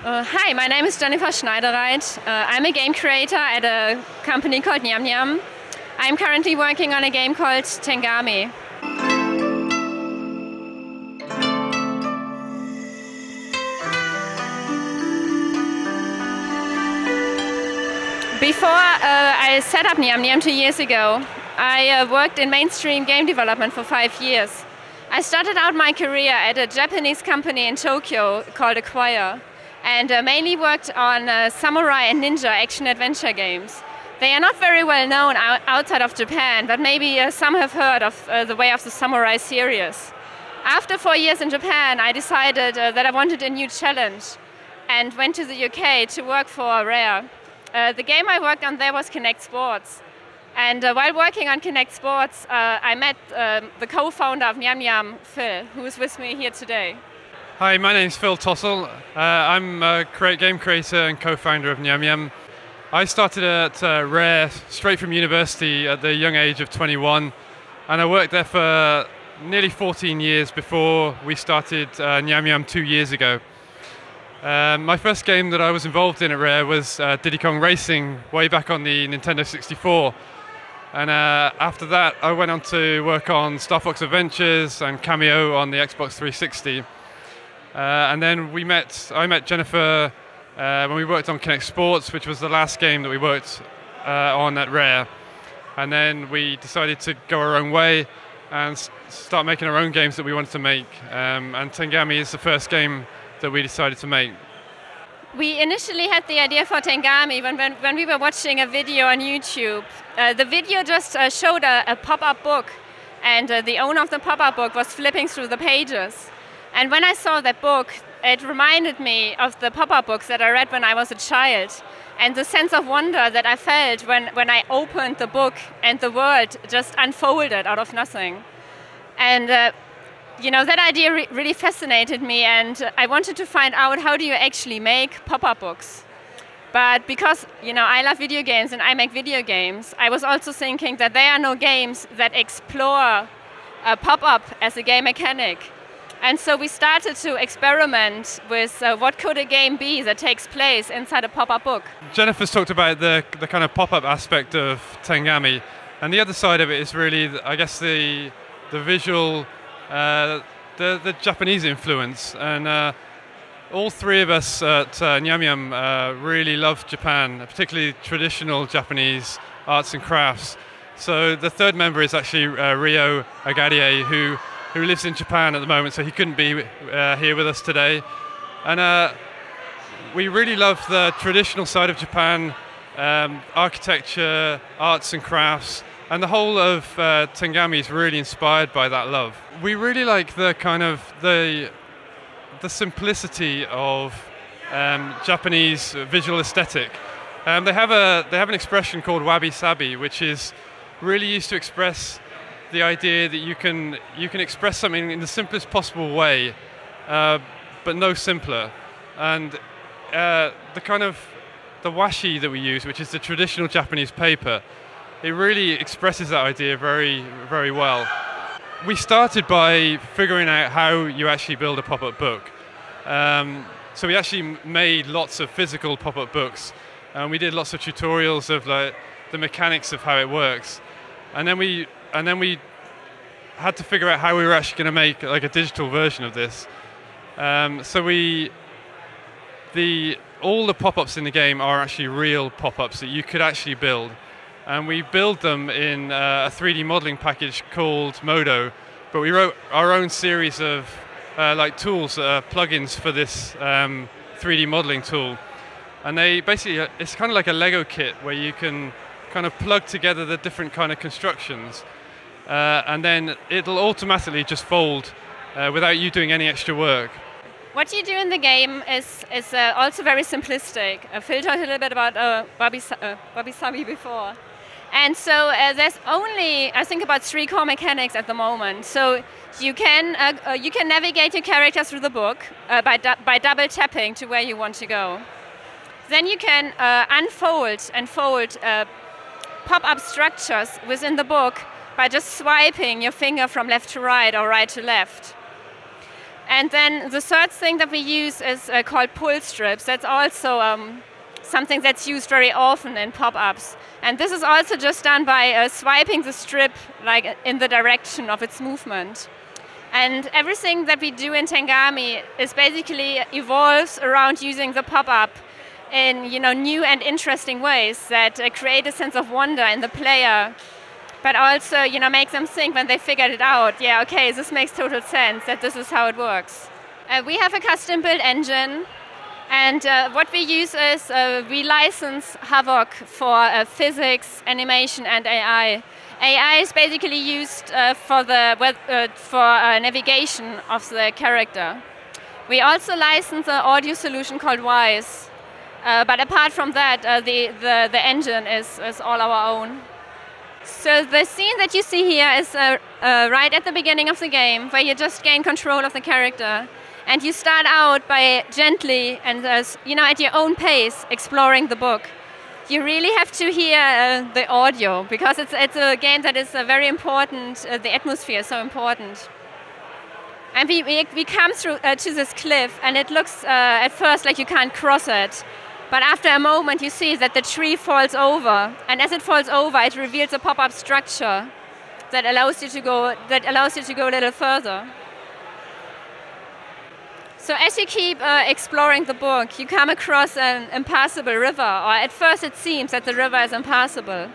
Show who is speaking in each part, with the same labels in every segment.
Speaker 1: Hi, my name is Jennifer Schneidereit. I'm a game creator at a company called Nyamyam. I'm currently working on a game called Tengami. Before I set up Nyamyam 2 years ago, I worked in mainstream game development for 5 years. I started out my career at a Japanese company in Tokyo called Acquire, and mainly worked on samurai and ninja action-adventure games. They are not very well known outside of Japan, but maybe some have heard of the Way of the Samurai series. After 4 years in Japan, I decided that I wanted a new challenge and went to the UK to work for Rare. The game I worked on there was Kinect Sports. And while working on Kinect Sports, I met the co-founder of Nyamyam, Phil, who is with me here today.
Speaker 2: Hi, my name's Phil Tossell. I'm a game creator and co-founder of Nyamyam. I started at Rare straight from university at the young age of 21, and I worked there for nearly 14 years before we started Nyamyam 2 years ago. My first game that I was involved in at Rare was Diddy Kong Racing, way back on the Nintendo 64. And after that, I went on to work on Star Fox Adventures and Cameo on the Xbox 360. And then I met Jennifer when we worked on Kinect Sports, which was the last game that we worked on at Rare. And then we decided to go our own way and start making our own games that we wanted to make. And Tengami is the first game that we decided to make.
Speaker 1: We initially had the idea for Tengami when we were watching a video on YouTube. The video just showed a pop-up book, and the owner of the pop-up book was flipping through the pages. And when I saw that book, it reminded me of the pop-up books that I read when I was a child, and the sense of wonder that I felt when I opened the book and the world just unfolded out of nothing. And that idea really fascinated me, and I wanted to find out how do you actually make pop-up books. But because I love video games and I make video games, I was also thinking that there are no games that explore a pop-up as a game mechanic. And so we started to experiment with what could a game be that takes place inside a pop-up book.
Speaker 2: Jennifer's talked about the kind of pop-up aspect of Tengami, and the other side of it is really, I guess, the visual, the Japanese influence. And all three of us at Nyamyam really love Japan, particularly traditional Japanese arts and crafts. So the third member is actually Ryo Agarie, who lives in Japan at the moment, so he couldn't be here with us today. And we really love the traditional side of Japan, architecture, arts and crafts, and the whole of Tengami is really inspired by that love. We really like the kind of the simplicity of Japanese visual aesthetic. They have an expression called wabi-sabi, which is really used to express the idea that you can express something in the simplest possible way, but no simpler. And the washi that we use, which is the traditional Japanese paper, it really expresses that idea very, very well. We started by figuring out how you actually build a pop-up book. So we actually made lots of physical pop-up books, and we did lots of tutorials of the mechanics of how it works. And then we had to figure out how we were actually going to make a digital version of this. So all the pop-ups in the game are actually real pop-ups that you could actually build. And we build them in a 3D modeling package called Modo. But we wrote our own series of tools, plugins for this 3D modeling tool. And it's kind of like a Lego kit where you can kind of plug together the different kind of constructions, and then it'll automatically just fold without you doing any extra work.
Speaker 1: What you do in the game is also very simplistic. Phil talked a little bit about wabi-sabi before. And so there's only, I think, about 3 core mechanics at the moment. So you can navigate your character through the book by double tapping to where you want to go. Then you can unfold and fold pop-up structures within the book by just swiping your finger from left to right or right to left. And then the third thing that we use is called pull strips. That's also something that's used very often in pop-ups. And this is also just done by swiping the strip like in the direction of its movement. And everything that we do in Tengami is basically evolves around using the pop-up in new and interesting ways that create a sense of wonder in the player, but also make them think when they figured it out, yeah, okay, this makes total sense, that this is how it works. We have a custom-built engine, and what we use is we license Havok for physics, animation, and AI. AI is basically used for navigation of the character. We also license an audio solution called Wise, but apart from that, the engine is all our own. So the scene that you see here is right at the beginning of the game, where you just gain control of the character. And you start out by gently and at your own pace exploring the book. You really have to hear the audio, because it's a game that is very important. The atmosphere is so important. And we come through to this cliff, and it looks at first like you can't cross it. But after a moment, you see that the tree falls over, and as it falls over, it reveals a pop-up structure that allows you to go a little further. So as you keep exploring the book, you come across an impassable river, or at first it seems that the river is impassable.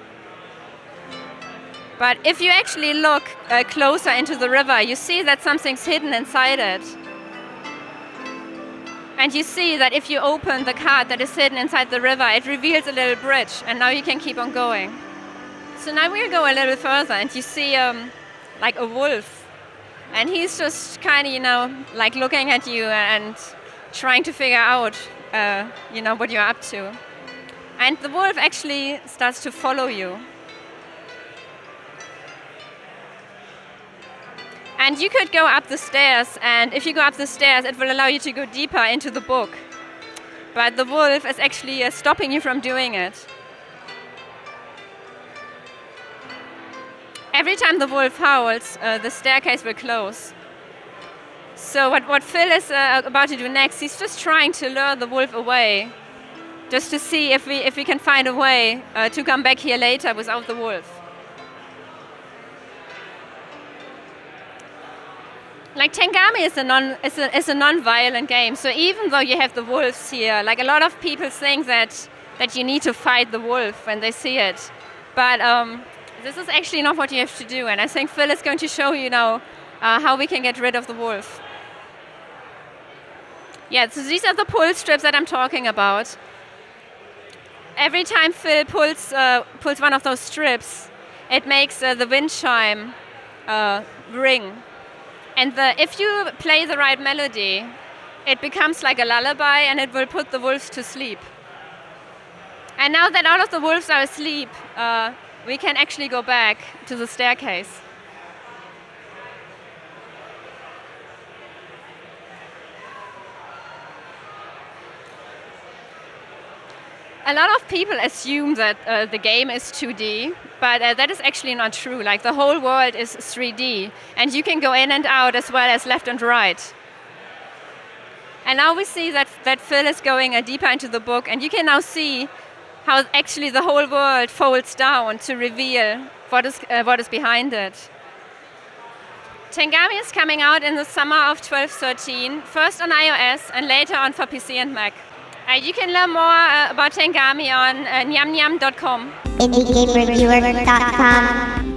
Speaker 1: But if you actually look closer into the river, you see that something's hidden inside it. And you see that if you open the card that is hidden inside the river, it reveals a little bridge, and now you can keep on going. So now we'll go a little further, and you see like a wolf. And he's just kind of, like looking at you and trying to figure out, what you're up to. And the wolf actually starts to follow you. And you could go up the stairs, and if you go up the stairs, it will allow you to go deeper into the book. But the wolf is actually stopping you from doing it. Every time the wolf howls, the staircase will close. So what Phil is about to do next, he's just trying to lure the wolf away, just to see if we can find a way to come back here later without the wolf. Like Tengami is a non-violent game, so even though you have the wolves here, like a lot of people think that you need to fight the wolf when they see it, but this is actually not what you have to do, and I think Phil is going to show you now how we can get rid of the wolf. Yeah, so these are the pull strips that I'm talking about. Every time Phil pulls one of those strips, it makes the wind chime ring. And if you play the right melody, it becomes like a lullaby, and it will put the wolves to sleep. And now that all of the wolves are asleep, we can actually go back to the staircase. A lot of people assume that the game is 2D, but that is actually not true. Like, the whole world is 3D, and you can go in and out as well as left and right. And now we see that Phil is going deeper into the book, and you can now see how actually the whole world folds down to reveal what is behind it. Tengami is coming out in the summer of 12/13, first on iOS and later on for PC and Mac. You can learn more about Tengami on Nyamyam.com.
Speaker 3: IndieGameReviewer.com.